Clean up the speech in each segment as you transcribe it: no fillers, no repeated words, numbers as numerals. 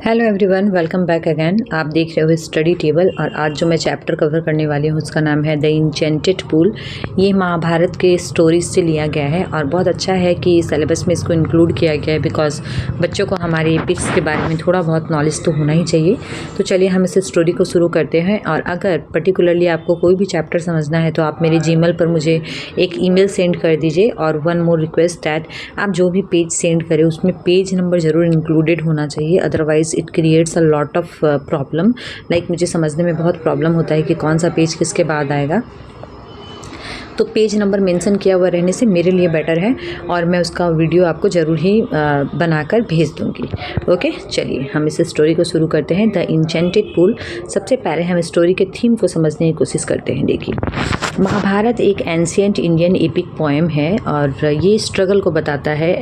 Hello everyone, welcome back again. आप देख रहे हो स्टडी टेबल और आज जो मैं चैप्टर कवर करने वाली हूँ उसका नाम है द इंचेंटेड पूल। ये महाभारत के स्टोरीज से लिया गया है और बहुत अच्छा है कि सिलेबस में इसको इंक्लूड किया गया है बिकॉज बच्चों को हमारे एपिक्स के बारे में थोड़ा बहुत नॉलेज तो होना ही चाहिए। तो चलिए हम इस स्टोरी को शुरू करते हैं। और अगर पर्टिकुलरली आपको कोई भी चैप्टर समझना है तो आप मेरे जीमेल पर मुझे एक ईमेल सेंड कर दीजिए। और वन मोर रिक्वेस्ट दैट आप जो भी पेज सेंड करें उसमें पेज नंबर ज़रूर इंक्लूडेड होना चाहिए, otherwise it creates a lot of problem. Like मुझे समझने में बहुत प्रॉब्लम होता है कि कौन सा पेज किसके बाद आएगा। तो पेज नंबर मेंशन किया हुआ रहने से मेरे लिए बेटर है और मैं उसका वीडियो आपको ज़रूर ही बनाकर भेज दूँगी। ओके, चलिए हम इस स्टोरी को शुरू करते हैं। The enchanted pool. सबसे पहले हम स्टोरी के थीम को समझने की कोशिश करते हैं। देखिए, महाभारत एक एंशिएंट इंडियन एपिक पोएम है और ये स्ट्रगल को बताता है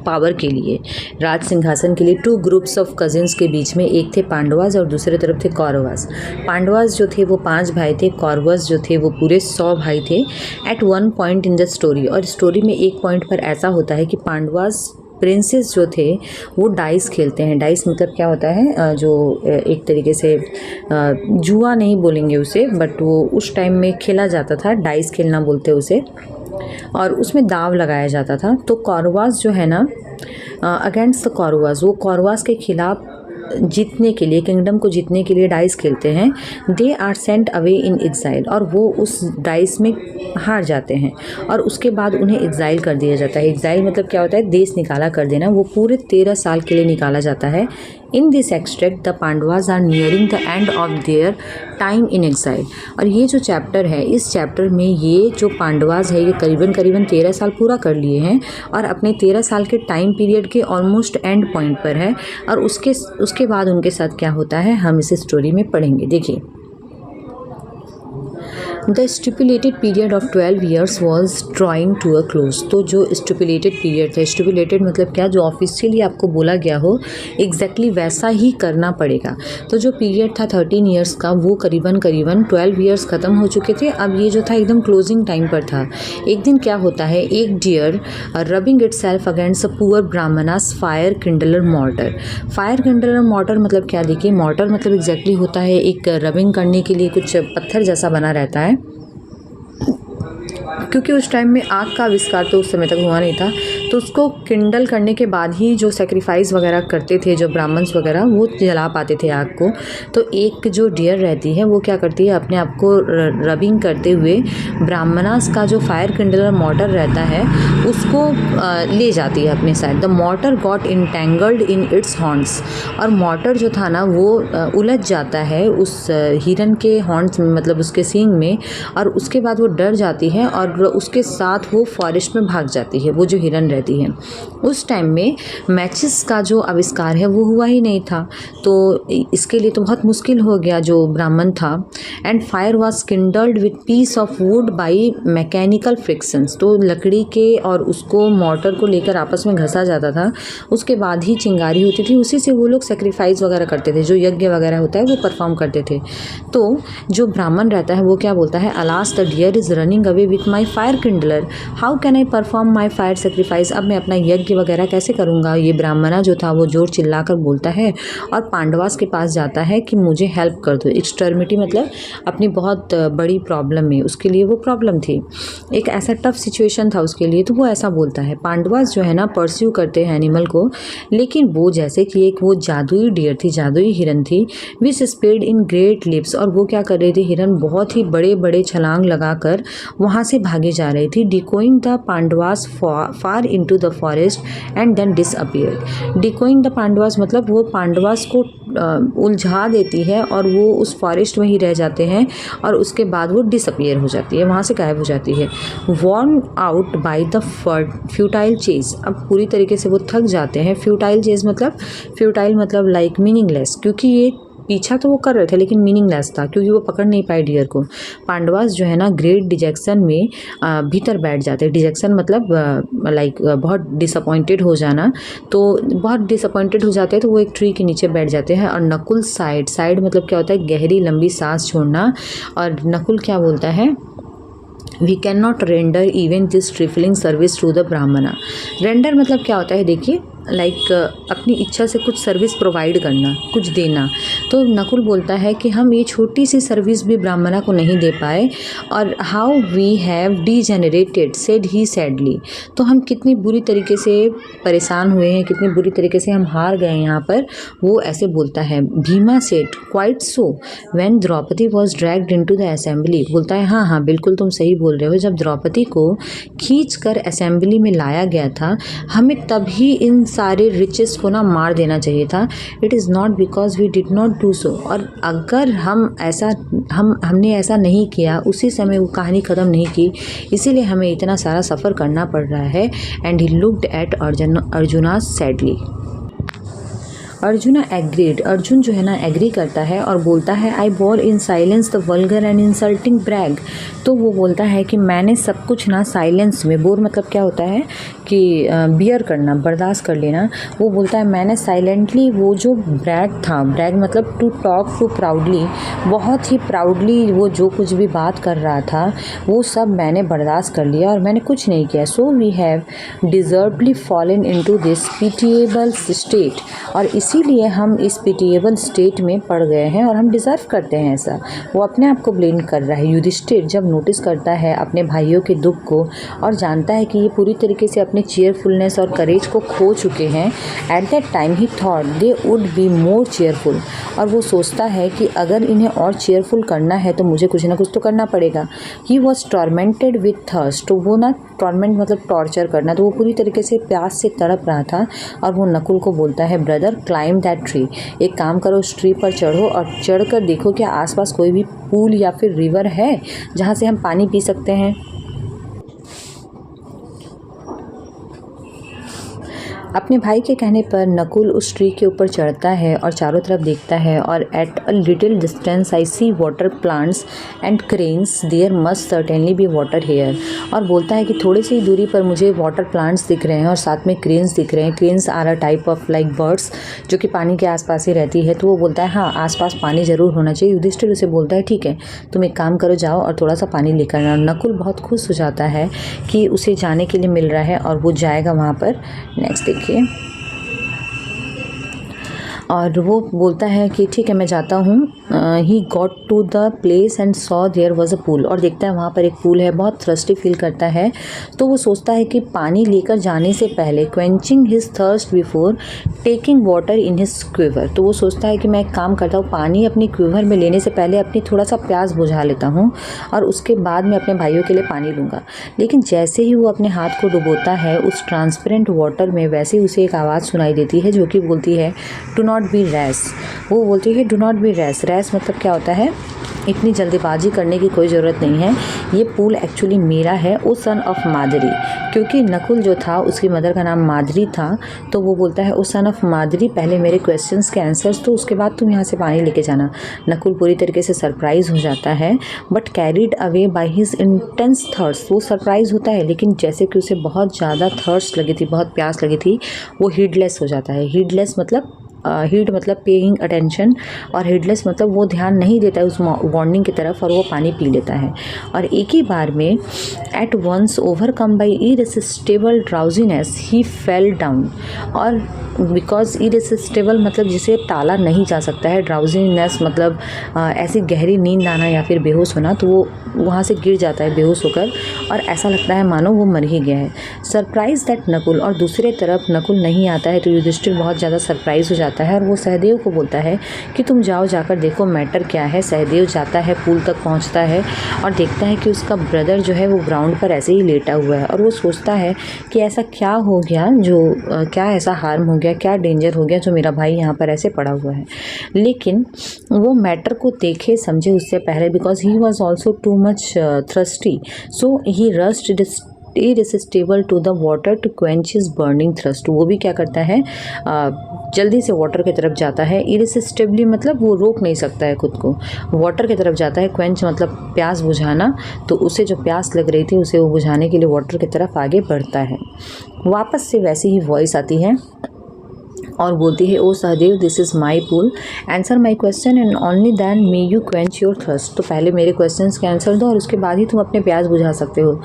पावर के लिए, राज सिंहासन के लिए। टू ग्रुप्स ऑफ कजिन्स के बीच में, एक थे पांडवास और दूसरे तरफ थे कौरवास। पांडवास जो थे वो 5 भाई थे, कौरवास जो थे वो पूरे 100 भाई थे at one point in the story. और स्टोरी में एक पॉइंट पर ऐसा होता है कि पांडवास प्रिंसेस जो थे वो डाइस खेलते हैं। डाइस मतलब क्या होता है, जो एक तरीके से जुआ नहीं बोलेंगे उसे, बट वो उस टाइम में खेला जाता था, डाइस खेलना बोलते उसे, और उसमें दाव लगाया जाता था। तो कौरवास जो है ना, अगेंस्ट द कौरवास, वो कौरवास के खिलाफ जीतने के लिए, किंगडम को जीतने के लिए डाइस खेलते हैं। They are sent away in exile, और वो उस डाइस में हार जाते हैं और उसके बाद उन्हें एग्जाइल कर दिया जाता है। एग्जाइल मतलब क्या होता है, देश निकाला कर देना। वो पूरे 13 साल के लिए निकाला जाता है। In this extract the Pandavas are nearing the end of their time in exile. और ये जो चैप्टर है, इस चैप्टर में ये जो पांडवास है ये करीबन 13 साल पूरा कर लिए हैं और अपने 13 साल के टाइम पीरियड के ऑलमोस्ट एंड पॉइंट पर है। और उसके बाद उनके साथ क्या होता है हम इस स्टोरी में पढ़ेंगे। देखिए, the stipulated period of 12 years was drawing to a close. तो जो स्टिपुलेटेड पीरियड था, स्टिपुलेटेड मतलब क्या, जो ऑफिशियली आपको बोला गया हो एग्जैक्टली वैसा ही करना पड़ेगा। तो जो पीरियड था 13 ईयर्स का, वो करीबन 12 ईयर्स ख़त्म हो चुके थे। अब ये जो था एकदम क्लोजिंग टाइम पर था। एक दिन क्या होता है, एक deer rubbing itself against a poor Brahmana's fire kindler mortar. Fire kindler mortar मतलब क्या, देखिए, मॉर्टर मतलब एग्जैक्टली होता है एक रबिंग करने के लिए कुछ पत्थर जैसा बना रहता है। क्योंकि उस टाइम में आग का आविष्कार तो उस समय तक हुआ नहीं था, तो उसको किंडल करने के बाद ही जो सेक्रीफाइस वगैरह करते थे, जो ब्राह्मण्स वगैरह, वो जला पाते थे आग को। तो एक जो डियर रहती है वो क्या करती है, अपने आप को रबिंग करते हुए ब्राह्मणास का जो फायर किंडलर मॉर्टर रहता है उसको ले जाती है अपने साथ। The mortar got entangled in its horns. और मॉर्टर जो था ना वो उलझ जाता है उस हिरन के हॉर्न्स में, मतलब उसके सींग में, और उसके बाद वो डर जाती है और उसके साथ वो फॉरेस्ट में भाग जाती है, वो जो हिरन रहती है। उस टाइम में मैचिस का जो आविष्कार है वो हुआ ही नहीं था, तो इसके लिए तो बहुत मुश्किल हो गया जो ब्राह्मण था। And fire was kindled with piece of wood by mechanical frictions. तो लकड़ी के और उसको मॉर्टर को लेकर आपस में घसा जाता था, उसके बाद ही चिंगारी होती थी, उसी से वो लोग सेक्रीफाइस वगैरह करते थे, जो यज्ञ वगैरह होता है वो परफॉर्म करते थे। तो जो ब्राह्मण रहता है वो क्या बोलता है, alas the deer is running away with my fire kindler, how can I perform my fire sacrifice. अब मैं अपना यज्ञ वगैरह कैसे करूँगा। ये ब्राह्मणा जो था वो जोर चिल्लाकर बोलता है और पांडवास के पास जाता है कि मुझे हेल्प कर दो। एक्सट्रीमिटी मतलब अपनी बहुत बड़ी प्रॉब्लम में, उसके लिए वो प्रॉब्लम थी, एक ऐसा टफ सिचुएशन था उसके लिए, तो वो ऐसा बोलता है। पांडवास जो है ना परस्यू करते हैं एनिमल को, लेकिन वो जैसे कि एक वो जादुई डियर थी, जादुई हिरन थी, विच स्पेड इन ग्रेट लिप्स। और वो क्या कर रही थी, हिरन बहुत ही बड़े बड़े छलांग लगाकर वहाँ से भागे जा रही थी। Decoying the Pandavas far into the forest and then disappeared. Decoying the Pandavas मतलब वो पांडवास को उलझा देती है और वो उस फॉरेस्ट में ही रह जाते हैं और उसके बाद वो डिसअपियर हो जाती है, वहाँ से गायब हो जाती है। Worn out by the futile chase. अब पूरी तरीके से वो थक जाते हैं। फ्यूटाइल चेज मतलब, फ्यूटाइल मतलब लाइक मीनिंगलेस, क्योंकि ये पीछा तो वो कर रहे थे लेकिन मीनिंगलेस था क्योंकि वो पकड़ नहीं पाए डियर को। पांडवास जो है ना ग्रेट डिजेक्शन में भीतर बैठ जाते हैं। डिजेक्शन मतलब लाइक बहुत डिसअपॉइंटेड हो जाना, तो बहुत डिसअपॉइंटेड हो जाते हैं तो वो एक ट्री के नीचे बैठ जाते हैं। और नकुल साइड मतलब क्या होता है, गहरी लंबी सांस छोड़ना। और नकुल क्या बोलता है, we can not render even this trifling service to the brahmana. Render मतलब क्या होता है, देखिए, लाइक अपनी इच्छा से कुछ सर्विस प्रोवाइड करना, कुछ देना। तो नकुल बोलता है कि हम ये छोटी सी सर्विस भी ब्राह्मणा को नहीं दे पाए, और how we have degenerated, said he sadly. तो हम कितनी बुरी तरीके से परेशान हुए हैं, कितनी बुरी तरीके से हम हार गए यहाँ पर, वो ऐसे बोलता है। Bhima said quite so when Draupadi was dragged into the assembly. बोलता है हाँ हाँ बिल्कुल तुम सही बोल रहे हो, जब द्रौपदी को खींच कर असेंबली में लाया गया था, हमें तभी इन सारे रिचेस को ना मार देना चाहिए था। It is not because we did not do so. और अगर हमने ऐसा नहीं किया, उसी समय वो कहानी ख़त्म नहीं की, इसीलिए हमें इतना सारा सफ़र करना पड़ रहा है। And he looked at Arjuna sadly. Arjuna agreed, Arjun जो है ना एग्री करता है और बोलता है I bore in silence the vulgar and insulting brag. तो वो बोलता है कि मैंने सब कुछ ना साइलेंस में, बोर मतलब क्या होता है कि बियर करना, बर्दाश्त कर लेना। वो बोलता है मैंने साइलेंटली वो जो ब्रैग था, ब्रैग मतलब टू टॉक टू प्राउडली, बहुत ही प्राउडली वो जो कुछ भी बात कर रहा था वो सब मैंने बर्दाश्त कर लिया और मैंने कुछ नहीं किया। So we have deservedly fallen into this pitiable state. और इसीलिए हम इस पिटिएबल स्टेट में पड़ गए हैं और हम डिज़र्व करते हैं ऐसा। वो अपने आप को ब्लेम कर रहा है। युधिष्ठिर जब नोटिस करता है अपने भाइयों के दुख को और जानता है कि ये पूरी तरीके से अपने चीयरफुलनेस और करेज को खो चुके हैं, at that time he thought they would be more cheerful. और वो सोचता है कि अगर इन्हें और चीयरफुल करना है तो मुझे कुछ ना कुछ तो करना पड़ेगा। He was tormented with thirst. तो वो ना, टॉर्मेंट मतलब टॉर्चर करना, तो वो पूरी तरीके से प्यास से तड़प रहा था। और वो नकुल को बोलता है ब्रदर क्लाइम दैट ट्री, एक काम करो उस ट्री पर चढ़ो और चढ़कर देखो कि आसपास कोई भी पूल या फिर रिवर है जहाँ से हम पानी पी सकते हैं। अपने भाई के कहने पर नकुल उस ट्री के ऊपर चढ़ता है और चारों तरफ देखता है और at a little distance I see water plants and cranes, there must certainly be water here. और बोलता है कि थोड़ी सी दूरी पर मुझे वाटर प्लांट्स दिख रहे हैं और साथ में क्रेन्स दिख रहे हैं। Cranes are a type of like birds जो कि पानी के आसपास ही रहती है। तो वो बोलता है हाँ आसपास पानी ज़रूर होना चाहिए। युधिष्ठिर उसे बोलता है ठीक है तुम एक काम करो, जाओ और थोड़ा सा पानी लेकर आना। नकुल बहुत खुश हो जाता है कि उसे जाने के लिए मिल रहा है और वो जाएगा वहाँ पर। नेक्स्ट देखिए, और वो बोलता है कि ठीक है मैं जाता हूँ। He got to the place and saw there was a pool. और देखता है वहाँ पर एक पूल है, बहुत थर्स्टी फील करता है। तो वो सोचता है कि पानी लेकर जाने से पहले, quenching his thirst before taking water in his quiver. तो वो सोचता है कि मैं एक काम करता हूँ, पानी अपनी क्विवर में लेने से पहले अपनी थोड़ा सा प्यास बुझा लेता हूँ और उसके बाद मैं अपने भाइयों के लिए पानी लूँगा। लेकिन जैसे ही वो अपने हाथ को डुबोता है उस ट्रांसपेरेंट वाटर में, वैसे ही उसे एक आवाज़ सुनाई देती है जो कि बोलती है डू नॉट बी रैश। वो बोलती है do not be rash. Rash मतलब क्या होता है, इतनी जल्दीबाजी करने की कोई ज़रूरत नहीं है, ये पूल एक्चुअली मेरा है, ओ सन ऑफ माधुरी। क्योंकि नकुल जो था उसकी मदर का नाम माधुरी था, तो वो बोलता है ओ सन ऑफ माधुरी, पहले मेरे क्वेश्चंस के आंसर्स तो उसके बाद तुम यहाँ से पानी लेके जाना। नकुल पूरी तरीके से सरप्राइज़ हो जाता है, but carried away by his intense thirst. वो सरप्राइज़ होता है लेकिन जैसे कि उसे बहुत ज़्यादा थर्स्ट लगी थी, बहुत प्यास लगी थी, वो हीडलेस हो जाता है। हीडलेस मतलब हीड मतलब पेइंग अटेंशन, और हीडलेस मतलब वो ध्यान नहीं देता है उस वार्निंग की तरफ और वो पानी पी लेता है। और एक ही बार में at once overcome by irresistible drowsiness he fell down. और बिकॉज इररेसिस्टिबल मतलब जिसे टाला नहीं जा सकता है, ड्राउजीनेस मतलब ऐसी गहरी नींद आना या फिर बेहोश होना, तो वो वहाँ से गिर जाता है बेहोश होकर और ऐसा लगता है मानो वो मर ही गया है। सरप्राइज दैट नकुल, और दूसरे तरफ नकुल नहीं आता है तो युधिष्ठिर बहुत ज़्यादा सरप्राइज हो जाता है और वो सहदेव को बोलता है कि तुम जाओ, जाकर देखो मैटर क्या है। सहदेव जाता है, पूल तक पहुंचता है और देखता है कि उसका ब्रदर जो है वो ग्राउंड पर ऐसे ही लेटा हुआ है। और वो सोचता है कि ऐसा क्या हो गया, जो क्या ऐसा हार्म हो गया, क्या डेंजर हो गया जो मेरा भाई यहाँ पर ऐसे पड़ा हुआ है। लेकिन वो मैटर को देखे समझे उससे पहले, because he was also too much thirsty, so he rushed irresistible to the water to quench his burning thirst. वो भी क्या करता है, जल्दी से वाटर की तरफ जाता है। इररेसिस्टिबली मतलब वो रोक नहीं सकता है खुद को, वाटर की तरफ जाता है। क्वेंच मतलब प्यास बुझाना, तो उसे जो प्यास लग रही थी उसे वो बुझाने के लिए वाटर की तरफ आगे बढ़ता है। वापस से वैसी ही वॉइस आती है और बोलती है, O Sahadeva this is my pool, answer my question and only then may you quench your thirst. तो पहले मेरे क्वेश्चंस के आंसर दो और उसके बाद ही तुम अपने प्यास बुझा सकते हो।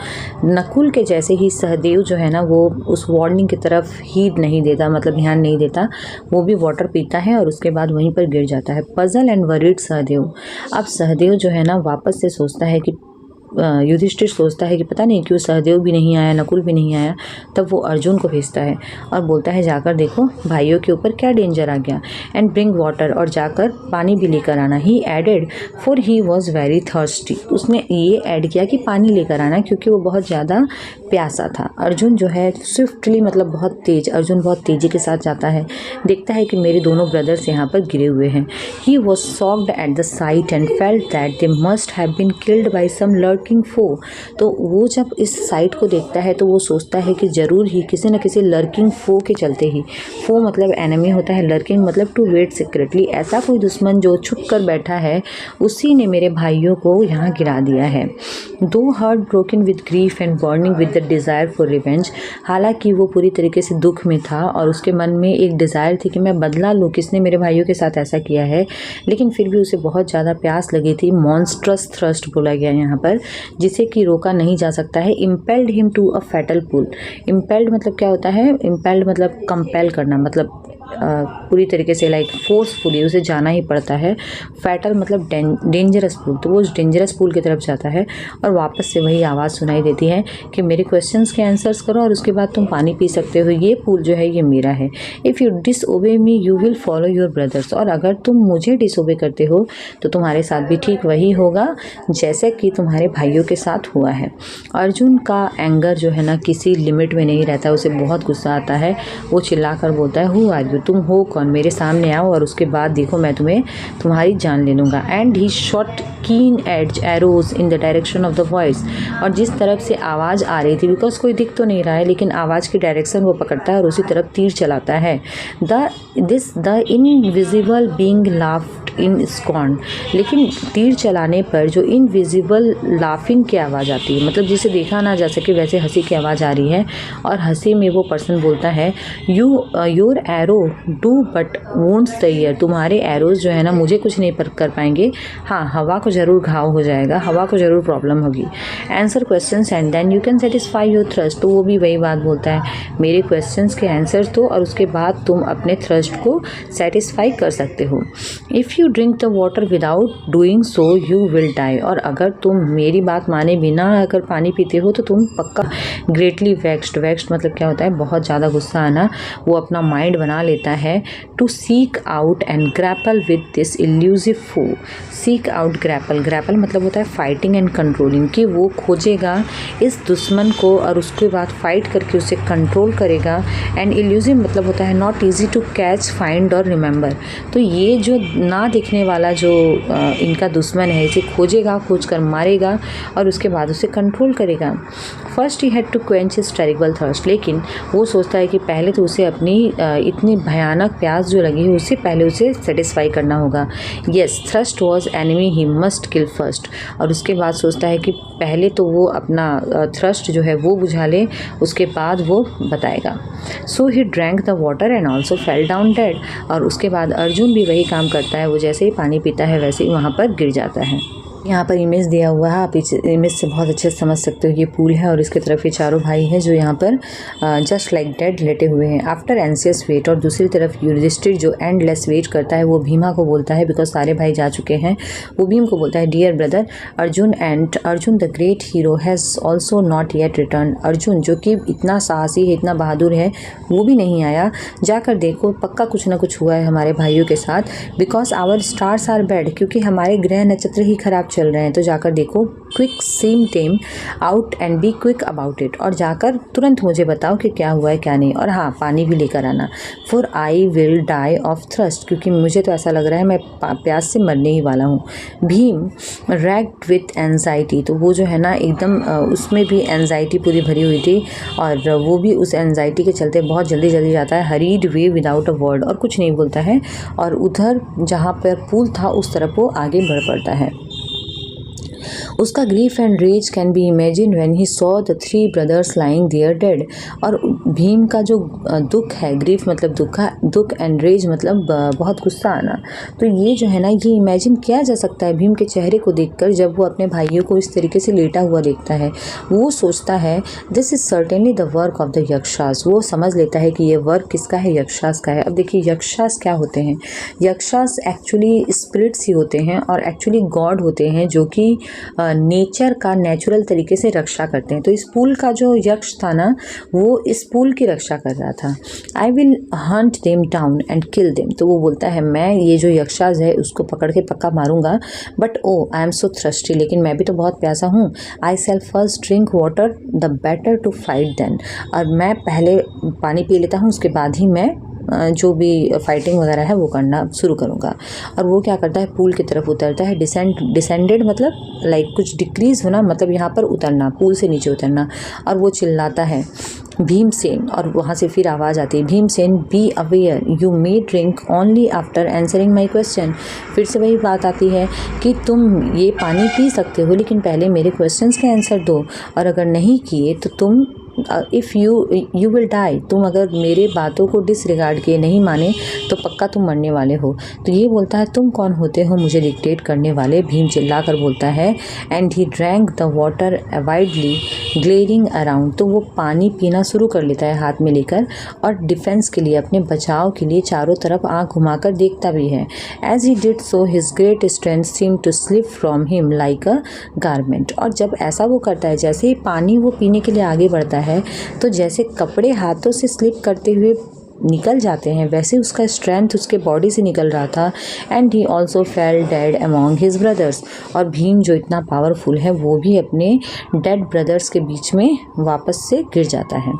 नकुल के जैसे ही सहदेव जो है ना वो उस वार्निंग की तरफ हीड नहीं देता, मतलब ध्यान नहीं देता, वो भी वाटर पीता है और उसके बाद वहीं पर गिर जाता है। Puzzled and worried Sahadev. अब सहदेव जो है ना वापस से सोचता है कि युधिष्ठिर सोचता है कि पता नहीं क्यों सहदेव भी नहीं आया, नकुल भी नहीं आया। तब वो अर्जुन को भेजता है और बोलता है जाकर देखो भाइयों के ऊपर क्या डेंजर आ गया, एंड ब्रिंग वाटर, और जाकर पानी भी लेकर आना। He added for he was very thirsty. उसने ये ऐड किया कि पानी लेकर आना क्योंकि वो बहुत ज़्यादा प्यासा था। अर्जुन जो है स्विफ्टली, मतलब बहुत तेज, अर्जुन बहुत तेज़ी के साथ जाता है, देखता है कि मेरे दोनों ब्रदर्स यहाँ पर गिरे हुए हैं। He was shocked at the sight and felt that they must have been killed by some lurking foe. तो वो जब इस साइट को देखता है तो वो सोचता है कि ज़रूर ही किसी न किसी लर्किंग फो के चलते ही, फो मतलब एनिमी होता है, लर्किंग मतलब टू वेट सीक्रेटली, ऐसा कोई दुश्मन जो छुप कर बैठा है, उसी ने मेरे भाइयों को यहाँ गिरा दिया है। दो heart broken with grief and burning with the desire for revenge. हालांकि वो पूरी तरीके से दुख में था और उसके मन में एक डिज़ायर थी कि मैं बदला लूँ, किसने मेरे भाइयों के साथ ऐसा किया है, लेकिन फिर भी उसे बहुत ज़्यादा प्यास लगी थी। मॉन्स्ट्रस थ्रस्ट बोला गया यहाँ पर, जिसे कि रोका नहीं जा सकता है। Impelled him to a fatal pool. Impelled मतलब क्या होता है, इम्पेल्ड मतलब कंपेल करना, मतलब पूरी तरीके से लाइक फोर्सफुली उसे जाना ही पड़ता है। फैटल मतलब डेंजरस पूल, तो वो उस डेंजरस पूल की तरफ जाता है और वापस से वही आवाज़ सुनाई देती है कि मेरे क्वेश्चंस के आंसर्स करो और उसके बाद तुम पानी पी सकते हो, ये पूल जो है ये मेरा है। If you disobey me you will follow your brothers. और अगर तुम मुझे डिसओबे करते हो तो तुम्हारे साथ भी ठीक वही होगा जैसे कि तुम्हारे भाइयों के साथ हुआ है। अर्जुन का एंगर जो है ना किसी लिमिट में नहीं रहता, उसे बहुत गुस्सा आता है। वो चिल्लाकर बोलता है, हु आर यू, तुम हो कौन, मेरे सामने आओ और उसके बाद देखो मैं तुम्हारी जान ले लूँगा। And he shot keen as arrows in the direction of the voice. और जिस तरफ से आवाज़ आ रही थी, बिकॉज कोई दिख तो नहीं रहा है, लेकिन आवाज़ की डायरेक्शन वो पकड़ता है और उसी तरफ तीर चलाता है। द इनविजिबल बीइंग लाफ्ड इन स्कॉन। लेकिन तीर चलाने पर जो इनविजिबल लाफिंग की आवाज़ आती है, मतलब जिसे देखा ना जा सके वैसे हंसी की आवाज़ आ रही है, और हंसी में वो पर्सन बोलता है, your arrow do but wants the ear. तुम्हारे एरोज जो है ना मुझे कुछ नहीं कर पाएंगे, हाँ हवा को ज़रूर घाव हो जाएगा, हवा को ज़रूर प्रॉब्लम होगी। Answer questions and then you can satisfy your thirst. तो वो भी वही बात बोलता है, मेरे क्वेश्चंस के आंसर्स दो और उसके बाद तुम अपने थ्रस्ट को सेटिस्फाई कर सकते हो। If you drink the water without doing so you will die. और अगर तुम मेरी बात माने बिना अगर पानी पीते हो तो तुम पक्का। ग्रेटली वेक्स्ड, वेक्स्ड मतलब क्या होता है, बहुत ज़्यादा गुस्सा आना। वो अपना माइंड बना लेता है to seek out and grapple with this elusive foe. Seek out, grapple, grapple मतलब होता है फाइटिंग एंड कंट्रोलिंग, कि वो खोजेगा इस दुश्मन को और उसके बाद फाइट करके उसे कंट्रोल करेगा। एंड इल्यूसिव मतलब होता है not easy to catch, find और रिमेंबर। तो ये जो ना दिखने वाला जो इनका दुश्मन है, इसे खोजेगा, खोज कर मारेगा और उसके बाद उसे कंट्रोल करेगा। First he had to quench his terrible thirst. लेकिन वो सोचता है कि पहले तो उसे अपनी इतनी भयानक प्यास जो लगी है उससे पहले उसे सेटिस्फाई करना होगा। Yes, thrust was enemy he must kill first. और उसके बाद सोचता है कि पहले तो वो अपना थ्रस्ट जो है वो बुझा ले, उसके बाद वो बताएगा। So he drank the water and also fell down dead. और उसके बाद अर्जुन भी वही काम करता है, वो जैसे ही पानी पीता है वैसे ही वहाँ पर गिर जाता है। यहाँ पर इमेज दिया हुआ है, आप इस इमेज से बहुत अच्छे से समझ सकते हो ये पूल है और इसकी तरफ ये चारों भाई हैं जो यहाँ पर जस्ट लाइक डेड लेटे हुए हैं आफ्टर एंसियस वेट। और दूसरी तरफ युधिष्ठिर जो एंडलेस वेट करता है, वो भीमा को बोलता है, बिकॉज सारे भाई जा चुके हैं, वो भीम को बोलता है, dear brother Arjun and Arjun the great hero has also not yet return. Arjun जो कि इतना साहसी है, इतना बहादुर है, वो भी नहीं आया। जाकर देखो, पक्का कुछ ना कुछ हुआ है हमारे भाइयों के साथ, because our stars are bad, क्योंकि हमारे ग्रह नक्षत्र ही खराब चल रहे हैं। तो जाकर देखो, quick seek them out and be quick about it. और जाकर तुरंत मुझे बताओ कि क्या हुआ है क्या नहीं, और हाँ पानी भी लेकर आना। For I will die of thirst, क्योंकि मुझे तो ऐसा लग रहा है मैं प्यास से मरने ही वाला हूँ। भीम रैक्ड विथ एंजाइटी, तो वो जो है ना एकदम उसमें भी एंजाइटी पूरी भरी हुई थी और वो भी उस एंजाइटी के चलते बहुत जल्दी जल्दी जाता है। Hurried way without a word, और कुछ नहीं बोलता है, और उधर जहाँ पर पूल था उस तरफ वो आगे बढ़ पड़ता है। उसका grief and rage can be imagine when he saw the 3 brothers lying there dead. और भीम का जो दुख है, ग्रीफ मतलब दुख एंड रेज मतलब बहुत गुस्सा आना, तो ये जो है ना ये इमेजिन किया जा सकता है भीम के चेहरे को देखकर जब वो अपने भाइयों को इस तरीके से लेटा हुआ देखता है। वो सोचता है this is certainly the work of the yakshas. वो समझ लेता है कि ये वर्क किसका है, यक्षास का है। अब देखिए यक्षास क्या होते हैं। यक्षास एक्चुअली स्पिरिट्स ही होते हैं और एक्चुअली गॉड होते हैं जो कि नेचर का नेचुरल तरीके से रक्षा करते हैं। तो इस पूल का जो यक्ष था ना वो इस पूल की रक्षा कर रहा था। I will Hunt them down and kill them. तो वो बोलता है मैं ये जो यक्षास है उसको पकड़ के पक्का मारूंगा, but oh I am so thirsty, लेकिन मैं भी तो बहुत प्यासा हूँ। I shall first drink water the better to fight then. और मैं पहले पानी पी लेता हूँ, उसके बाद ही मैं जो भी फाइटिंग वगैरह है वो करना शुरू करूँगा। और वो क्या करता है, पूल की तरफ उतरता है। डिसेंडेड मतलब लाइक कुछ डिक्रीज होना, मतलब यहाँ पर उतरना, पूल से नीचे उतरना। और वो चिल्लाता है भीमसेन, और वहाँ से फिर आवाज़ आती है Bhimsen be aware you may drink only after answering my question. फिर से वही बात आती है कि तुम ये पानी पी सकते हो लेकिन पहले मेरे क्वेश्चंस के आंसर दो, और अगर नहीं किए तो तुम इफ़ यू विल डाई। तुम अगर मेरे बातों को डिसरिगार्ड किए नहीं माने तो पक्का तुम मरने वाले हो। तो ये बोलता है तुम कौन होते हो मुझे डिक्टेट करने वाले। भीम चिल्ला कर बोलता है and he drank the water widely glaring around. तो वो पानी पीना शुरू कर लेता है हाथ में लेकर, और डिफेंस के लिए, अपने बचाव के लिए चारों तरफ आँख घुमाकर देखता भी है। As he did so his great strength seem to slip from him like a garment. और जब ऐसा वो करता है, जैसे ही पानी वो पीने के लिए आगे बढ़ता है तो जैसे कपड़े हाथों से स्लिप करते हुए निकल जाते हैं वैसे उसका स्ट्रेंथ उसके बॉडी से निकल रहा था। And he also fail dead among his brothers. और भीम जो इतना पावरफुल है वो भी अपने डेड ब्रदर्स के बीच में वापस से गिर जाता है।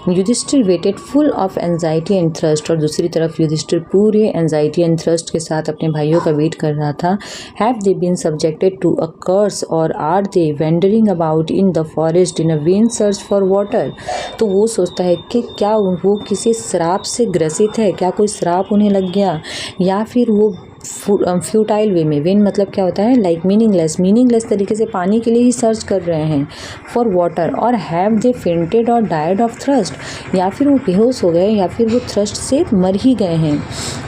Yudhishthir waited full of anxiety and thirst. और दूसरी तरफ युधिष्ठिर पूरे एंजाइटी एंड थ्रस्ट के साथ अपने भाइयों का वेट कर रहा था। Have they been subjected to a curse or are they wandering about in the forest in a vain search for water. तो वो सोचता है कि क्या वो किसी श्राप से ग्रसित है, क्या कोई श्राप उन्हें लग गया, या फिर वो फ्यूटाइल वे में, वेन मतलब क्या होता है लाइक मीनिंगलेस तरीके से पानी के लिए ही सर्च कर रहे हैं फॉर वाटर। और हैव दे फेंटेड और डायड ऑफ थ्रस्ट, या फिर वो बेहोश हो गए या फिर वो थ्रस्ट से मर ही गए हैं।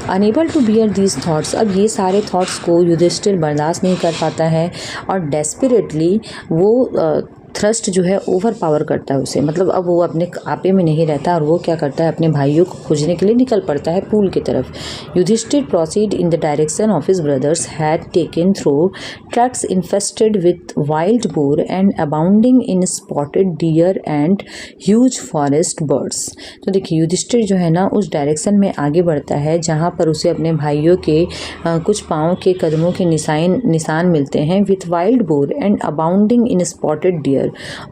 Unable to bear these thoughts. अब ये सारे थाट्स को युधिष्ठिर बर्दाश्त नहीं कर पाता है और डेस्परेटली वो थ्रस्ट जो है ओवर पावर करता है उसे, मतलब अब वो अपने आपे में नहीं रहता और वो क्या करता है अपने भाइयों को खोजने के लिए निकल पड़ता है पूल की तरफ। Yudhishthira proceed in the direction of his brothers had taken through tracks infested with wild boar and abounding in spotted deer and huge forest birds. तो देखिए युधिष्ठिर जो है ना उस डायरेक्शन में आगे बढ़ता है जहाँ पर उसे अपने भाइयों के कुछ पाँव के कदमों के निशान मिलते हैं with wild boar and abounding in spotted deer.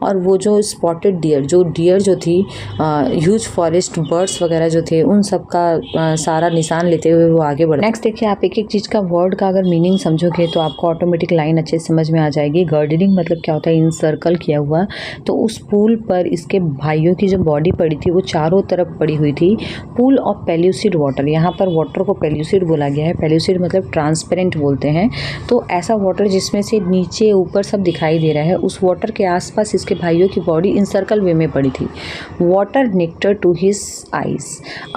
और वो जो स्पॉटेड डियर जो थी ह्यूज फॉरेस्ट बर्ड्स वगैरह जो थे उन सब का सारा निशान लेते हुए वो आगे बढ़े। नेक्स्ट देखिए आप एक एक चीज़ का वर्ड का अगर मीनिंग समझोगे तो आपको ऑटोमेटिक लाइन अच्छे से समझ में आ जाएगी। गार्डनिंग मतलब क्या होता है, इन सर्कल किया हुआ। तो उस पूल पर इसके भाइयों की जो बॉडी पड़ी थी वो चारों तरफ पड़ी हुई थी। पूल ऑफ पेल्यूसिड वाटर, यहाँ पर वाटर को पेल्यूसिड बोला गया है। पेल्यूसिड मतलब ट्रांसपेरेंट बोलते हैं। तो ऐसा वाटर जिसमें से नीचे ऊपर सब दिखाई दे रहा है, उस वाटर के आसपास इसके भाइयों की बॉडी इन सर्कल वे में पड़ी थी। Water nectar to his eyes.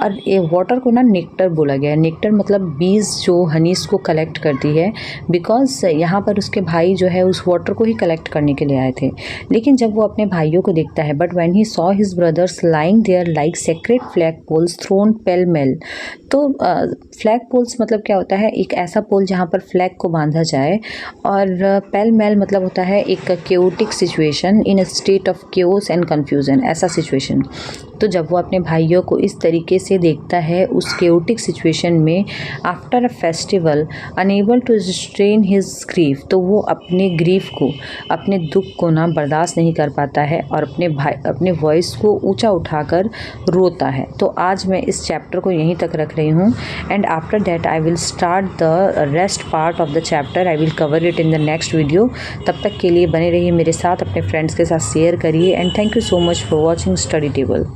और ये वाटर को ना नेक्टर बोला गया है। नेक्टर मतलब बीज जो हनीस को कलेक्ट करती है, बिकॉज यहाँ पर उसके भाई जो है उस वाटर को ही कलेक्ट करने के लिए आए थे। लेकिन जब वो अपने भाइयों को देखता है, but when he saw his brothers lying there like sacred flag poles thrown pell mell. तो फ्लैग पोल्स मतलब क्या होता है, एक ऐसा पोल जहाँ पर फ्लैग को बांधा जाए। और पेल मेल मतलब होता है एक chaotic situation, in a state of chaos and confusion, ऐसा सिचुएशन। तो जब वो अपने भाइयों को इस तरीके से देखता है उस केओटिक सिचुएशन में, after a festival unable to restrain his grief, तो वो अपने ग्रीफ को, अपने दुख को ना बर्दाश्त नहीं कर पाता है और अपने वॉइस को ऊंचा उठाकर रोता है। तो आज मैं इस चैप्टर को यहीं तक रख रही हूँ, and after that I will start the rest part of the chapter. I will cover it in the next video. तब तक के लिए बने रहिए मेरे साथ, अपने फ्रेंड्स के साथ शेयर करिए, and thank you so much for watching study table.